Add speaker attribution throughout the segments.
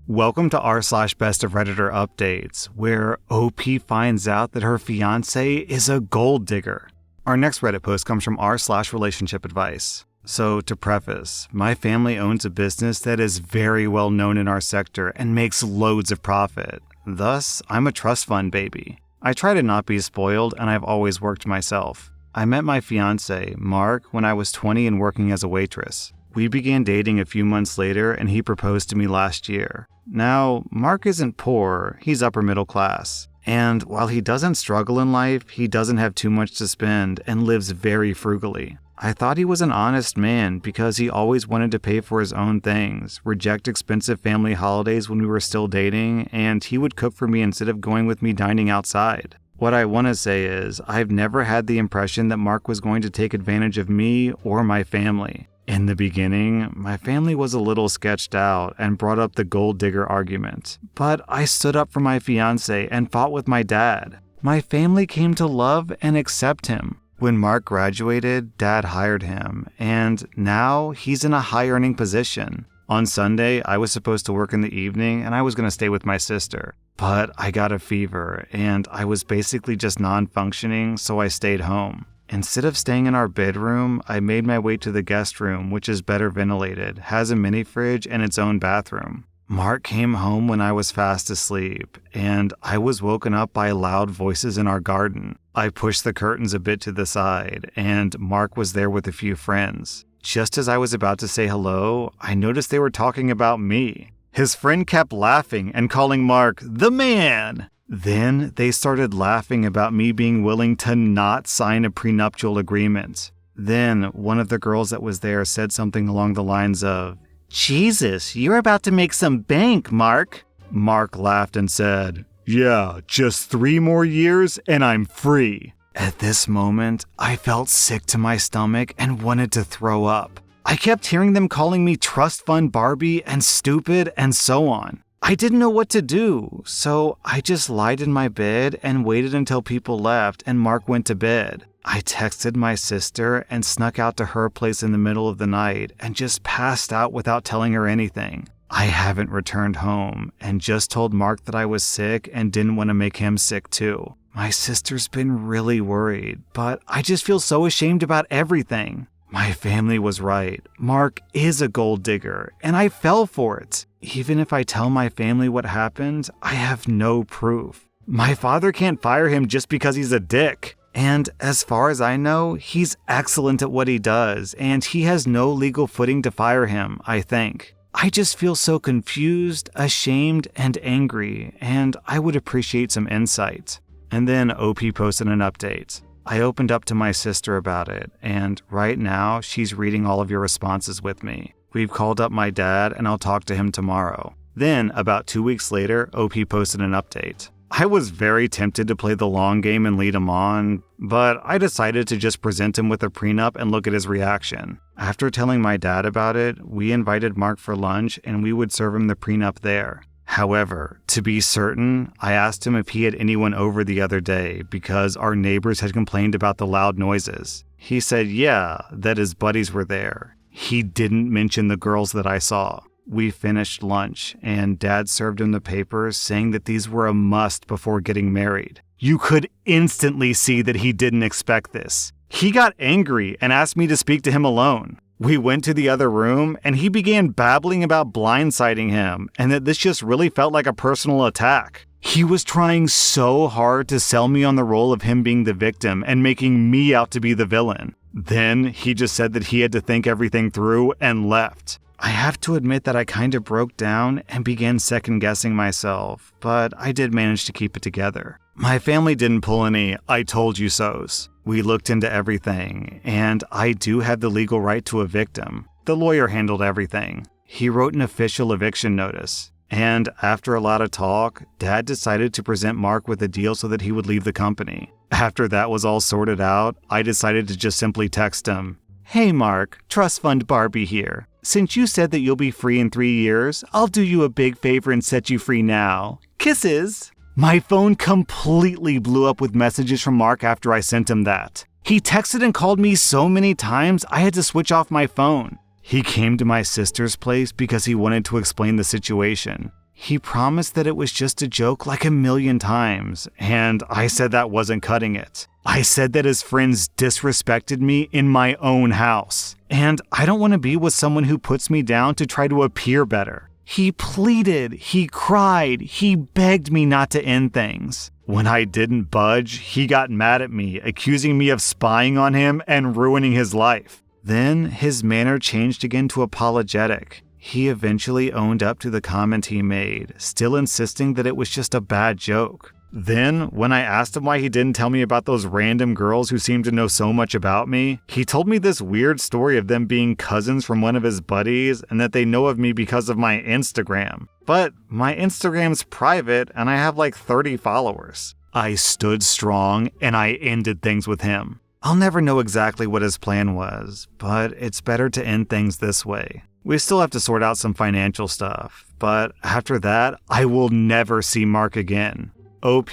Speaker 1: Welcome to r/Best of Redditor updates, where OP finds out that her fiance is a gold digger. Our next Reddit post comes from r/relationship advice. So to preface, my family owns a business that is very well known in our sector and makes loads of profit. Thus, I'm a trust fund baby. I try to not be spoiled, and I've always worked myself. I met my fiance, Mark, when I was 20 and working as a waitress. We began dating a few months later, and he proposed to me last year. Now, Mark isn't poor, he's upper middle class. And while he doesn't struggle in life, he doesn't have too much to spend and lives very frugally. I thought he was an honest man because he always wanted to pay for his own things, reject expensive family holidays when we were still dating, and he would cook for me instead of going with me dining outside. What I want to say is, I've never had the impression that Mark was going to take advantage of me or my family. In the beginning, my family was a little sketched out and brought up the gold digger argument. But I stood up for my fiance and fought with my dad. My family came to love and accept him. When Mark graduated, Dad hired him, and now he's in a high-earning position. On Sunday, I was supposed to work in the evening and I was going to stay with my sister. But I got a fever and I was basically just non-functioning, so I stayed home. Instead of staying in our bedroom, I made my way to the guest room, which is better ventilated, has a mini fridge, and its own bathroom. Mark came home when I was fast asleep, and I was woken up by loud voices in our garden. I pushed the curtains a bit to the side, and Mark was there with a few friends. Just as I was about to say hello, I noticed they were talking about me. His friend kept laughing and calling Mark the man. Then they started laughing about me being willing to not sign a prenuptial agreement. Then one of the girls that was there said something along the lines of, "Jesus, you're about to make some bank, Mark." Mark laughed and said, "Yeah, just 3 more years and I'm free." At this moment, I felt sick to my stomach and wanted to throw up. I kept hearing them calling me trust fund Barbie and stupid and so on. I didn't know what to do, so I just lied in my bed and waited until people left and Mark went to bed. I texted my sister and snuck out to her place in the middle of the night and just passed out without telling her anything. I haven't returned home and just told Mark that I was sick and didn't want to make him sick too. My sister's been really worried, but I just feel so ashamed about everything. My family was right. Mark is a gold digger, and I fell for it. Even if I tell my family what happened, I have no proof. My father can't fire him just because he's a dick. And as far as I know, he's excellent at what he does, and he has no legal footing to fire him, I think. I just feel so confused, ashamed, and angry, and I would appreciate some insight. And then OP posted an update. I opened up to my sister about it, and right now she's reading all of your responses with me. We've called up my dad, and I'll talk to him tomorrow. Then, about 2 weeks later, OP posted an update. I was very tempted to play the long game and lead him on, but I decided to just present him with a prenup and look at his reaction. After telling my dad about it, we invited Mark for lunch, and we would serve him the prenup there. However, to be certain, I asked him if he had anyone over the other day because our neighbors had complained about the loud noises. He said yeah, that his buddies were there. He didn't mention the girls that I saw. We finished lunch, and Dad served him the papers saying that these were a must before getting married. You could instantly see that he didn't expect this. He got angry and asked me to speak to him alone. We went to the other room, and he began babbling about blindsiding him, and that this just really felt like a personal attack. He was trying so hard to sell me on the role of him being the victim and making me out to be the villain. Then he just said that he had to think everything through and left. I have to admit that I kind of broke down and began second-guessing myself, but I did manage to keep it together. My family didn't pull any "I told you so's." We looked into everything, and I do have the legal right to evict him. The lawyer handled everything. He wrote an official eviction notice. And after a lot of talk, Dad decided to present Mark with a deal so that he would leave the company. After that was all sorted out, I decided to just simply text him, "Hey Mark, Trust Fund Barbie here. Since you said that you'll be free in 3 years, I'll do you a big favor and set you free now. Kisses." My phone completely blew up with messages from Mark after I sent him that. He texted and called me so many times I had to switch off my phone. He came to my sister's place because he wanted to explain the situation. He promised that it was just a joke like a million times, and I said that wasn't cutting it. I said that his friends disrespected me in my own house, and I don't want to be with someone who puts me down to try to appear better. He pleaded, he cried, he begged me not to end things. When I didn't budge, he got mad at me, accusing me of spying on him and ruining his life. Then his manner changed again to apologetic. He eventually owned up to the comment he made, still insisting that it was just a bad joke. Then, when I asked him why he didn't tell me about those random girls who seemed to know so much about me, he told me this weird story of them being cousins from one of his buddies and that they know of me because of my Instagram. But my Instagram's private and I have like 30 followers. I stood strong and I ended things with him. I'll never know exactly what his plan was, but it's better to end things this way. We still have to sort out some financial stuff, but after that, I will never see Mark again. OP,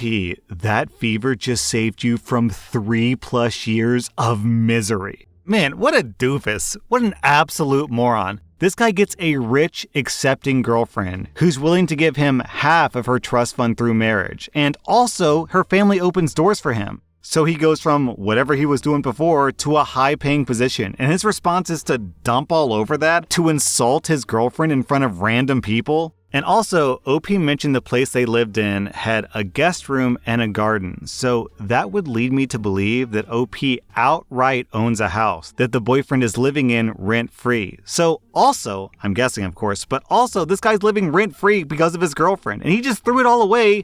Speaker 1: that fever just saved you from 3+ years of misery. Man, what a doofus. What an absolute moron. This guy gets a rich, accepting girlfriend who's willing to give him half of her trust fund through marriage, and also her family opens doors for him. So he goes from whatever he was doing before to a high-paying position, and his response is to dump all over that, to insult his girlfriend in front of random people. And also, OP mentioned the place they lived in had a guest room and a garden, so that would lead me to believe that OP outright owns a house that the boyfriend is living in rent-free. So also, I'm guessing of course, but also this guy's living rent-free because of his girlfriend, and he just threw it all away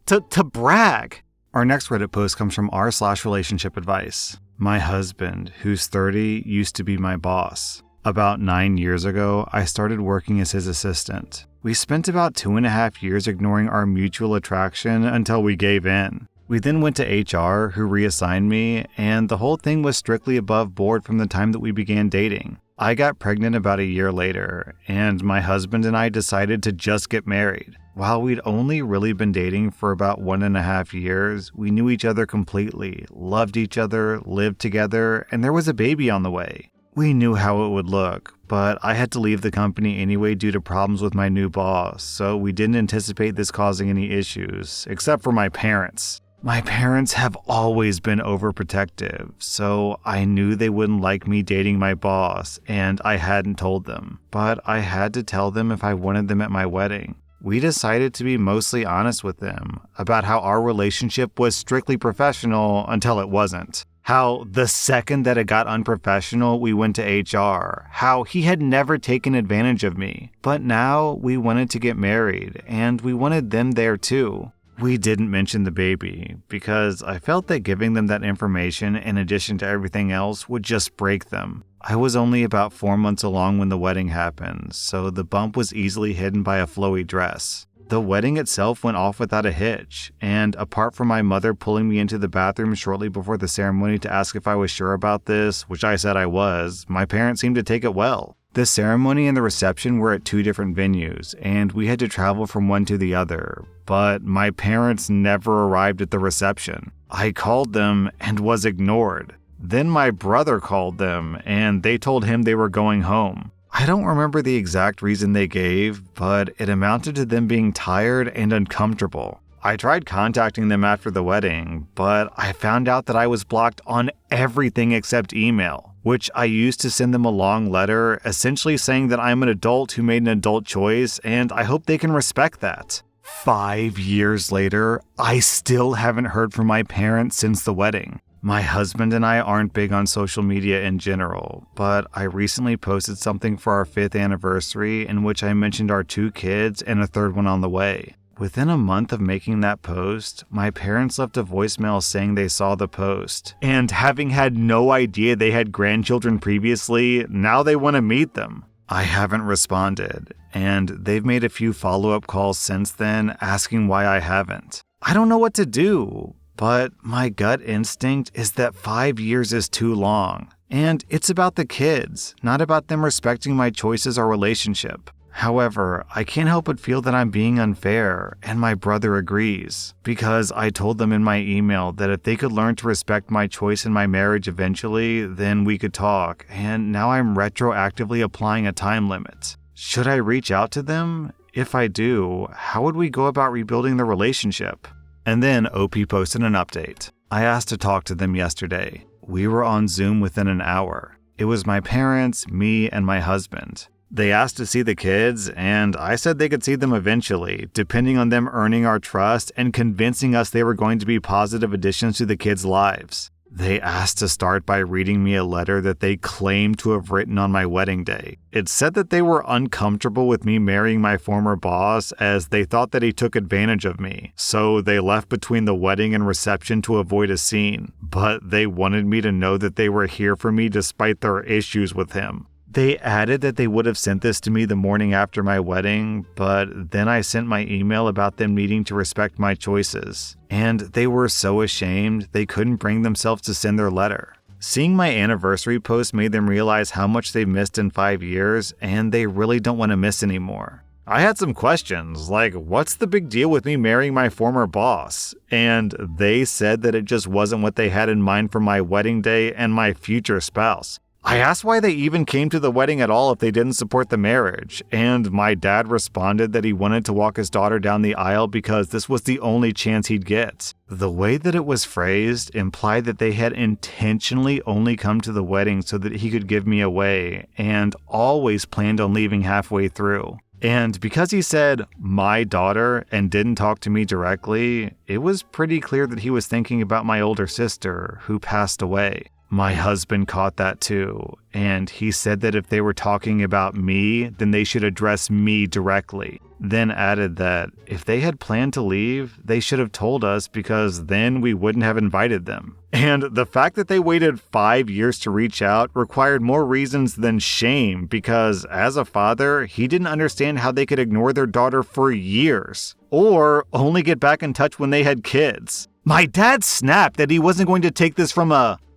Speaker 1: to brag. Our next Reddit post comes from r/slash relationship advice. My husband, who's 30, used to be my boss. About 9 years ago, I started working as his assistant. We spent about 2.5 years ignoring our mutual attraction until we gave in. We then went to HR, who reassigned me, and the whole thing was strictly above board from the time that we began dating. I got pregnant about a year later, and my husband and I decided to just get married. While we'd only really been dating for about 1.5 years, we knew each other completely, loved each other, lived together, and there was a baby on the way. We knew how it would look, but I had to leave the company anyway due to problems with my new boss, so we didn't anticipate this causing any issues, except for my parents. My parents have always been overprotective, so I knew they wouldn't like me dating my boss, and I hadn't told them. But I had to tell them if I wanted them at my wedding. We decided to be mostly honest with them about how our relationship was strictly professional until it wasn't. How the second that it got unprofessional, we went to HR. How he had never taken advantage of me. But now we wanted to get married, and we wanted them there too. We didn't mention the baby, because I felt that giving them that information in addition to everything else would just break them. I was only about 4 months along when the wedding happened, so the bump was easily hidden by a flowy dress. The wedding itself went off without a hitch, and apart from my mother pulling me into the bathroom shortly before the ceremony to ask if I was sure about this, which I said I was, my parents seemed to take it well. The ceremony and the reception were at 2 different venues, and we had to travel from one to the other, but my parents never arrived at the reception. I called them and was ignored. Then my brother called them, and they told him they were going home. I don't remember the exact reason they gave, but it amounted to them being tired and uncomfortable. I tried contacting them after the wedding, but I found out that I was blocked on everything except email, which I used to send them a long letter essentially saying that I'm an adult who made an adult choice and I hope they can respect that. 5 years later, I still haven't heard from my parents since the wedding. My husband and I aren't big on social media in general, but I recently posted something for our 5th anniversary in which I mentioned our 2 kids and a 3rd one on the way. Within a month of making that post, my parents left a voicemail saying they saw the post, and having had no idea they had grandchildren previously, now they want to meet them. I haven't responded, and they've made a few follow-up calls since then asking why I haven't. I don't know what to do. But my gut instinct is that 5 years is too long. And it's about the kids, not about them respecting my choices or relationship. However, I can't help but feel that I'm being unfair, and my brother agrees. Because I told them in my email that if they could learn to respect my choice in my marriage eventually, then we could talk, and now I'm retroactively applying a time limit. Should I reach out to them? if I do, how would we go about rebuilding the relationship? And then OP posted an update. I asked to talk to them yesterday. We were on Zoom within an hour. It was my parents, me, and my husband. They asked to see the kids, and I said they could see them eventually, depending on them earning our trust and convincing us they were going to be positive additions to the kids' lives. They asked to start by reading me a letter that they claimed to have written on my wedding day. It said that they were uncomfortable with me marrying my former boss as they thought that he took advantage of me, so they left between the wedding and reception to avoid a scene. But they wanted me to know that they were here for me despite their issues with him. They added that they would have sent this to me the morning after my wedding, but then I sent my email about them needing to respect my choices. And they were so ashamed they couldn't bring themselves to send their letter. Seeing my anniversary post made them realize how much they've missed in 5 years, and they really don't want to miss anymore. I had some questions, like, what's the big deal with me marrying my former boss? And they said that it just wasn't what they had in mind for my wedding day and my future spouse. I asked why they even came to the wedding at all if they didn't support the marriage, and my dad responded that he wanted to walk his daughter down the aisle because this was the only chance he'd get. The way that it was phrased implied that they had intentionally only come to the wedding so that he could give me away, and always planned on leaving halfway through. And because he said, my daughter, and didn't talk to me directly, it was pretty clear that he was thinking about my older sister, who passed away. My husband caught that too, and he said that if they were talking about me, then they should address me directly. Then added that if they had planned to leave, they should have told us because then we wouldn't have invited them. And the fact that they waited 5 years to reach out required more reasons than shame because as a father, he didn't understand how they could ignore their daughter for years or only get back in touch when they had kids. My dad snapped that he wasn't going to take this from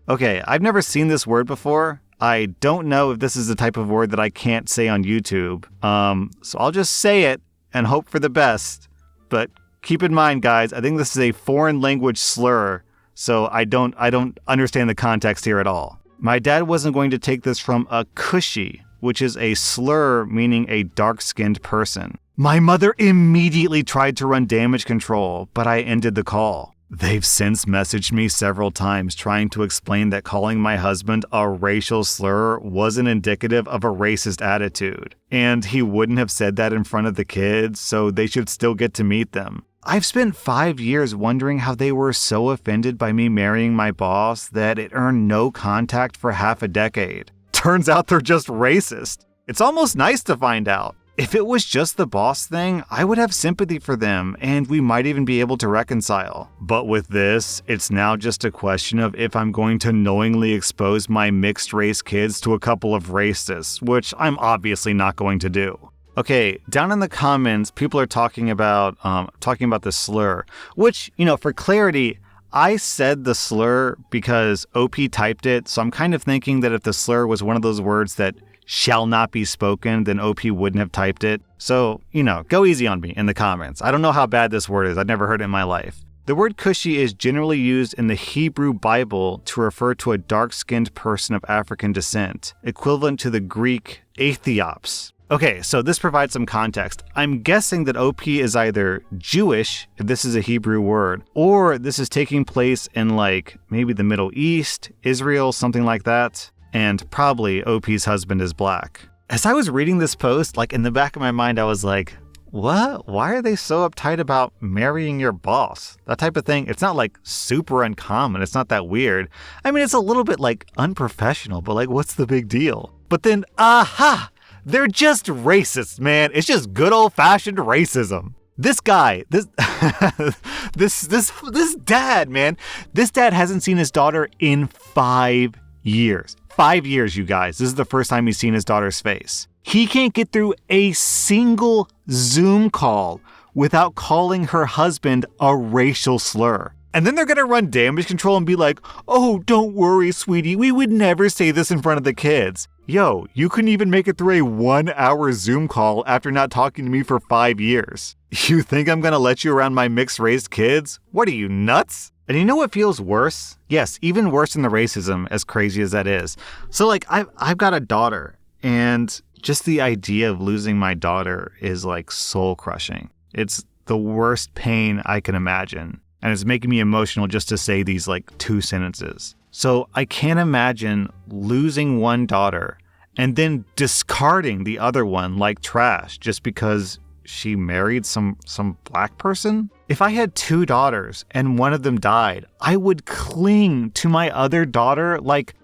Speaker 1: Okay, I've never seen this word before. I don't know if this is the type of word that I can't say on YouTube. So I'll just say it and hope for the best. But keep in mind, guys, I think this is a foreign language slur, so I don't understand the context here at all. My dad wasn't going to take this from a cushy, which is a slur meaning a dark-skinned person. My mother immediately tried to run damage control, but I ended the call. They've since messaged me several times trying to explain that calling my husband a racial slur wasn't indicative of a racist attitude, and he wouldn't have said that in front of the kids, so they should still get to meet them. I've spent 5 years wondering how they were so offended by me marrying my boss that it earned no contact for half a decade. Turns out they're just racist. It's almost nice to find out. If it was just the boss thing, I would have sympathy for them, and we might even be able to reconcile. But with this, it's now just a question of if I'm going to knowingly expose my mixed-race kids to a couple of racists, which I'm obviously not going to do. Okay, down in the comments, people are talking about the slur, which, for clarity, I said the slur because OP typed it, so I'm kind of thinking that if the slur was one of those words that shall not be spoken, then OP wouldn't have typed it. So, go easy on me in the comments. I don't know how bad this word is. I've never heard it in my life. The word cushy is generally used in the Hebrew Bible to refer to a dark-skinned person of African descent, equivalent to the Greek Aethiops. Okay, so this provides some context. I'm guessing that OP is either Jewish, if this is a Hebrew word, or this is taking place in maybe the Middle East, Israel, something like that. And probably OP's husband is black. As I was reading this post, in the back of my mind, I was like, what? Why are they so uptight about marrying your boss? That type of thing. It's not super uncommon. It's not that weird. I mean, it's a little bit unprofessional, but what's the big deal? But then, they're just racists, man. It's just good old fashioned racism. This guy, this dad, man, this dad hasn't seen his daughter in 5 years. 5 years, you guys. This is the first time he's seen his daughter's face. He can't get through a single Zoom call without calling her husband a racial slur. And then they're going to run damage control and be like, oh, don't worry, sweetie. We would never say this in front of the kids. Yo, you couldn't even make it through a 1-hour Zoom call after not talking to me for 5 years. You think I'm going to let you around my mixed-race kids? What are you, nuts? And you know what feels worse? Yes, even worse than the racism, as crazy as that is. So I've got a daughter, and Just the idea of losing my daughter is like soul crushing. It's the worst pain I can imagine. And it's making me emotional just to say these like 2 sentences. So I can't imagine losing one daughter and then discarding the other one like trash just because she married some black person. If I had 2 daughters and one of them died, I would cling to my other daughter like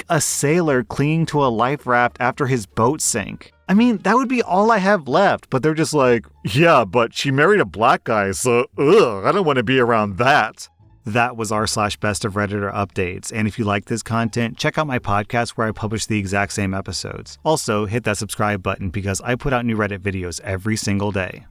Speaker 1: a sailor clinging to a life raft after his boat sank. I mean, that would be all I have left, but they're just like, yeah, but she married a black guy, so I don't want to be around that. That was r/Best of Redditor updates, and if you like this content, check out my podcast where I publish the exact same episodes. Also, hit that subscribe button because I put out new Reddit videos every single day.